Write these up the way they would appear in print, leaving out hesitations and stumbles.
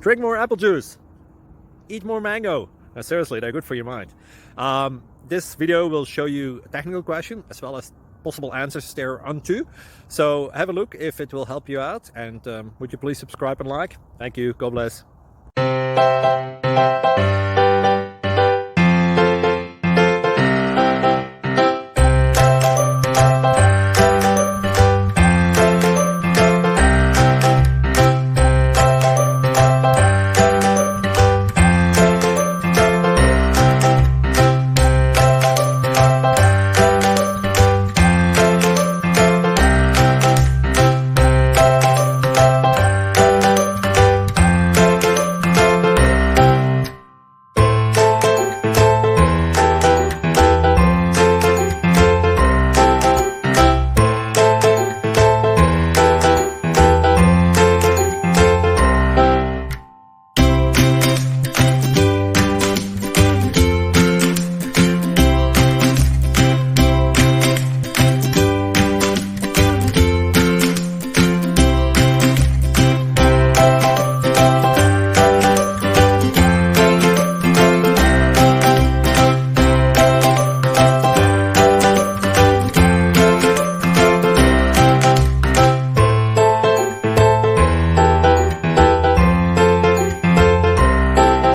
drink more apple juice, eat more mango. Seriously, they're good for your mind. This video will show you a technical question as well as possible answers thereunto. So have a look if it will help you out, and would you please subscribe and like? Thank you. God bless.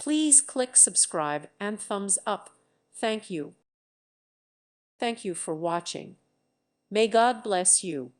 Please click subscribe and thumbs up. Thank you. Thank you for watching. May God bless you.